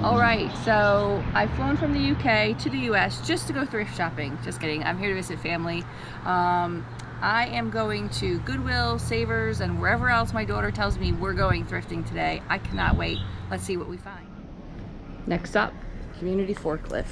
All right, so I've flown from the UK to the US just to go thrift shopping. Just kidding, I'm here to visit family. I am going to Goodwill, Savers, and wherever else my daughter tells me we're going thrifting today. I cannot wait. Let's see what we find. Next up, community forklift.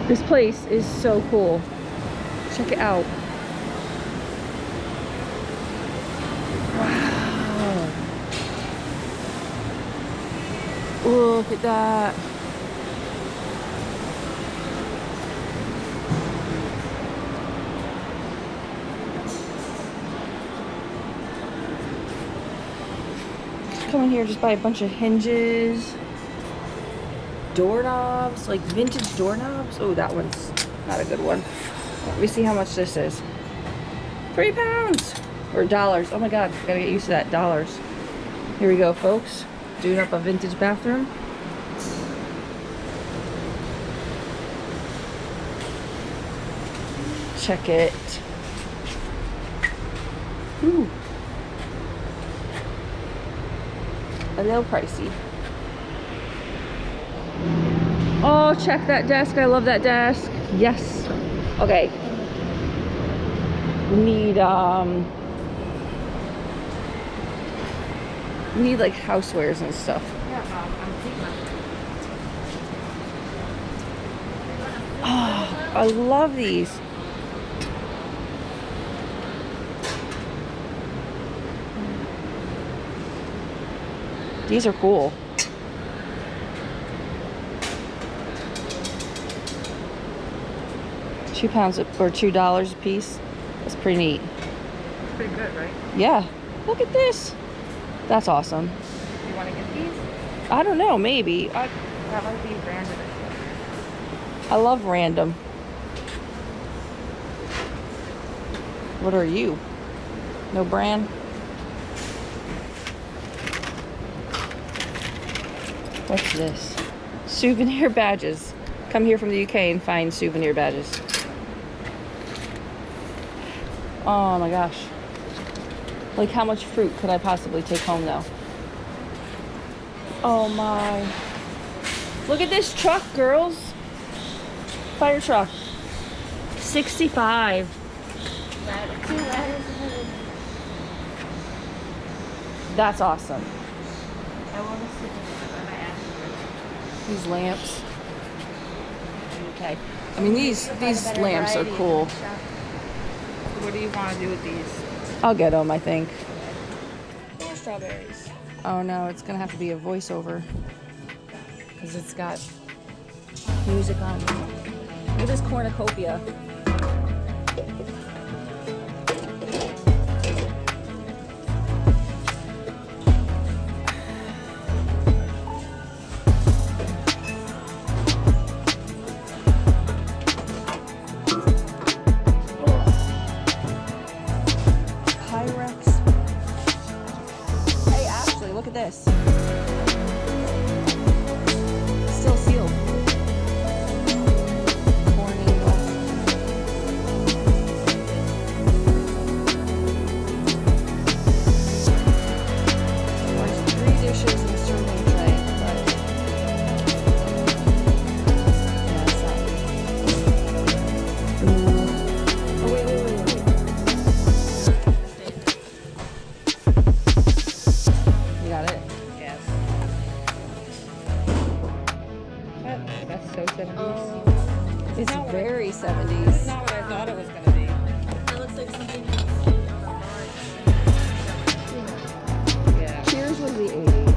This place is so cool. Check it out. Wow. Look at that. Come in here, just buy a bunch of hinges, doorknobs, like vintage doorknobs. Oh, that one's not a good one. Let me see how much this is. £3 or dollars. Oh my God, gotta get used to that. Dollars. Here we go, folks. Doing up a vintage bathroom. Check it. Ooh. A little pricey. Oh, check that desk. I love that desk. Yes. Okay. We need like housewares and stuff. Oh, I love these. These are cool. £2 or $2 a piece. That's pretty neat. Pretty good, right? Yeah. Look at this. That's awesome. You want to get these? I don't know. Maybe. That might be random. I love random. What are you? No brand? What's this? Souvenir badges. Come here from the UK and find souvenir badges. Oh my gosh. Like, how much fruit could I possibly take home though? Oh my. Look at this truck, girls. Fire truck. 65. That's awesome. I want to see These lamps. Okay. I mean, these lamps are cool. what do you want to do with these? I'll get them, I think. More strawberries. Oh no, it's gonna have to be a voiceover because it's got music on it. Look at this cornucopia. Look at this. Still sealed. Corning glass. There's 3 dishes and a serving tray, but yeah, it's not. Oh, wait. Got it? Yes. That's so 70s. It's very 70s. That's not what I thought it was going to be. It looks like something you see on the March. Yeah. Cheers was the 80s.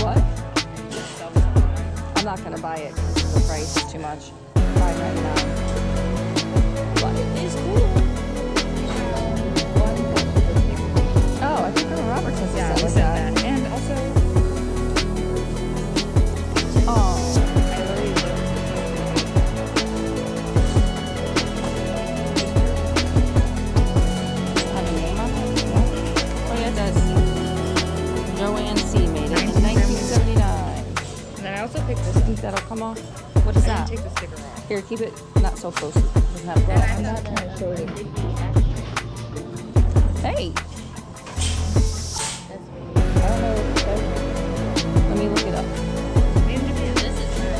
What? I'm not gonna buy it because the price is too much. $5.99. But it is cool. Oh, I think Colonel Roberts has Yeah, a set look like at that. that. And also, Oh, I really love have a name on it? No? Oh yeah, it does. Joanne C. made it in 1979. And then I also picked this I up. think that'll come off. What is I that? didn't take the sticker off. Here, keep it not so close. It doesn't have And I that. have that 40. Hey, That's I don't know what it says. Let me look it up. This is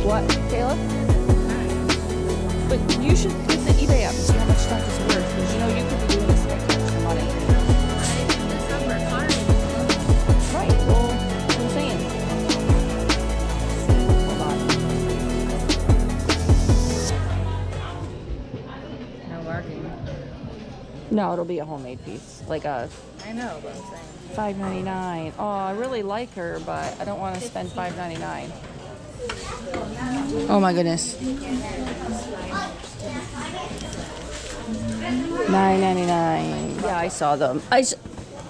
What, Kayla? But you should get the eBay app and see how much stuff is worth, because you know you could be doing this for extra money. Right, well, that's what I'm saying. Hold on. no marking. No, it'll be a homemade piece, like a I know, but I'm saying. $5.99. Oh, I really like her, but I don't want to spend $5.99. Oh my goodness. $9.99. Yeah, I saw them.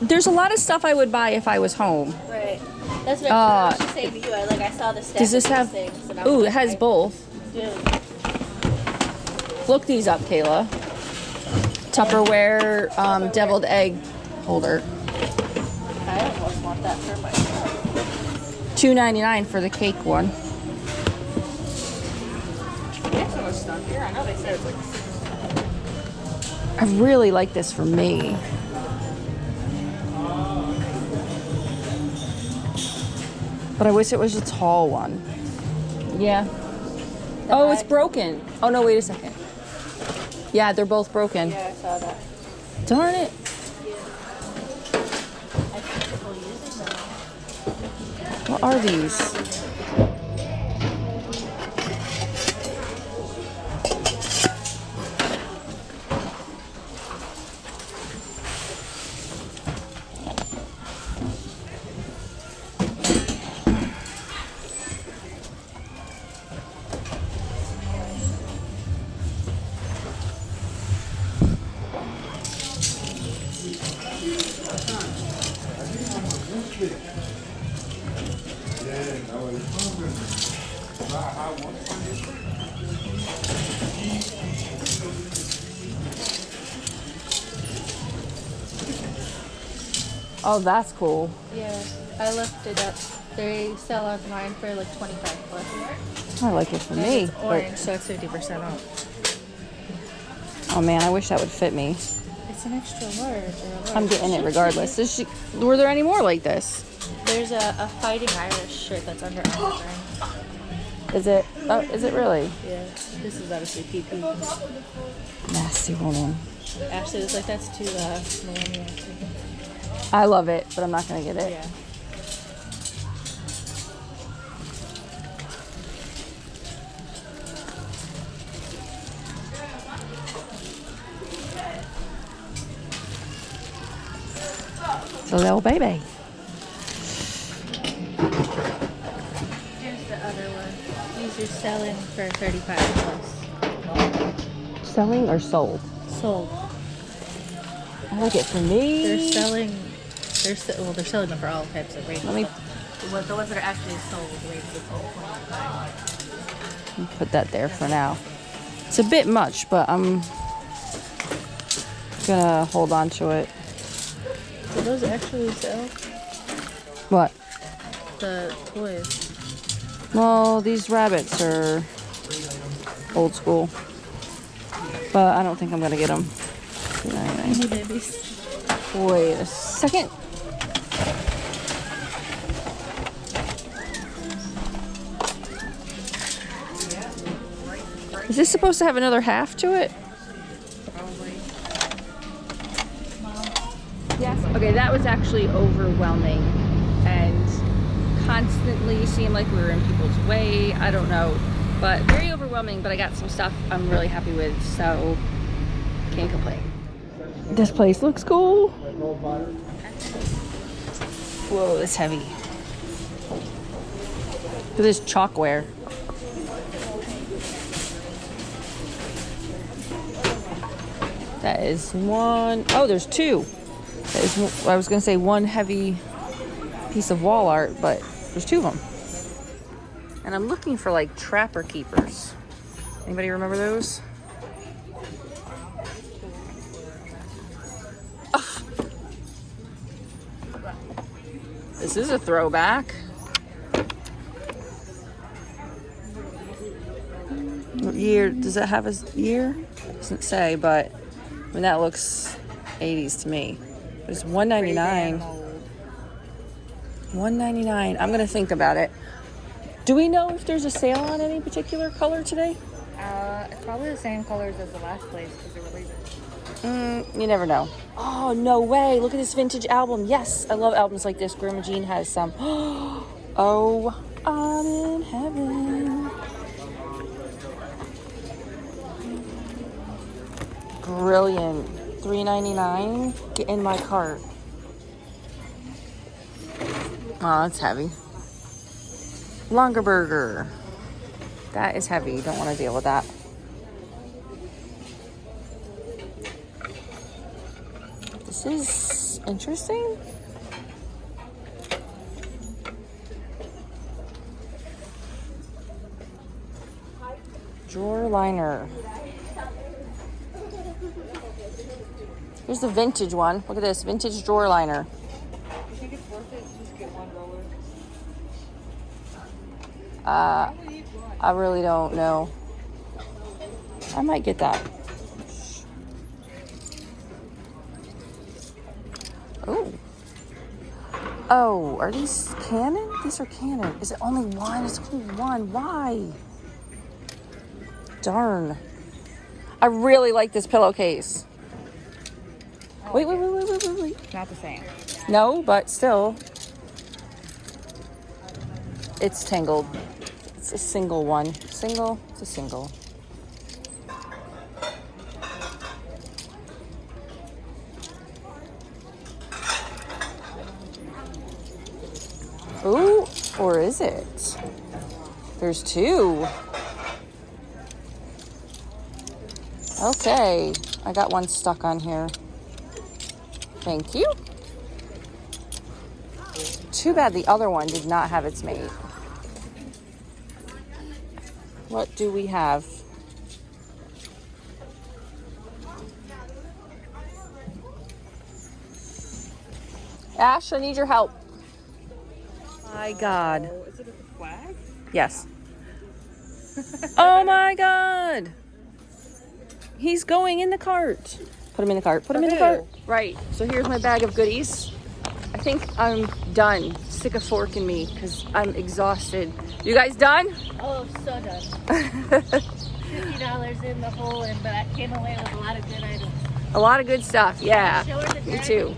There's a lot of stuff I would buy if I was home. Right. That's what I was just saying to you. I saw the stack Does this of these have? things, and I was Ooh, like, it has both. Dude. Look these up, Kayla. Tupperware deviled egg holder. I almost want that for myself. $2.99 for the cake one. There's so much stuff here. I know they said it's like. I really like this for me. But I wish it was a tall one. Yeah. Oh, it's broken. Oh, no, wait a second. Yeah, they're both broken. Yeah, I saw that. Darn it. I think people use them. What are these? Oh, that's cool. Yeah, I looked it up. They sell online for like 25 plus. I like it for And me. it's but- orange, so it's 50% off. oh man, I wish that would fit me. It's an extra large. Or a large. I'm getting it regardless. Were there any more like this? There's a Fighting Irish shirt that's under Armour. Is it? Oh, is it really? Yeah, this is obviously PP. Nasty woman. Actually, it's like that's too millennial. I love it, but I'm not gonna get it. Yeah. So little baby. Here's the other one. These are selling for 35 plus. Selling or sold? Sold. I like it for me. They're selling. They're selling them for all types of rates. Let me The ones that are actually sold, rates of $12.25. put that there for now. It's a bit much, but I'm gonna hold on to it. Do those actually sell? What? The toys. Well, these rabbits are old school, but I don't think I'm gonna get them. Any babies? Wait a second. Is this supposed to have another half to it? Probably. Yes. Okay, that was actually overwhelming and constantly seemed like we were in people's way. I don't know, but very overwhelming, but I got some stuff I'm really happy with, so can't complain. This place looks cool. Whoa, it's heavy. Look at this chalkware. That is one. Oh, there's two. That is, I was gonna say one heavy piece of wall art, but there's two of them. And I'm looking for like trapper keepers. Anybody remember those? Oh. This is a throwback. What year? Does it have a year? Doesn't say, but I mean, that looks 80s to me. It's $199. $199. I'm gonna think about it. Do we know if there's a sale on any particular color today? It's probably the same colors as the last place because they were leaving. You never know. Oh, no way. Look at this vintage album. Yes, I love albums like this. Grandma Jean has some. Oh, I'm in heaven. Brilliant. $3.99. Get in my cart. Oh, that's heavy. Longer burger. That is heavy. Don't want to deal with that. This is interesting. Drawer liner. Here's the vintage one. Look at this vintage drawer liner. I think it's worth it to just get one roller. I really don't know. I might get that. Oh. Oh, are these Canon? These are Canon. Is it only one? It's only one. Why? Darn. I really like this pillowcase. Wait. Not the same. No, but still. It's tangled. It's a single one. Single? It's a single. Ooh, or is it? There's two. Okay, I got one stuck on here. Thank you. Too bad the other one did not have its mate. What do we have? Ash, I need your help. My God. Oh, is it a flag? Yes. Oh my God. He's going in the cart. Put him in the cart. Put him in the cart. Right. So here's my bag of goodies. I think I'm done. Stick a fork in me because I'm exhausted. You guys done? Oh, so done. $50 in the hole, but I came away with a lot of good items. A lot of good stuff. Yeah. Show her the Me tag. too.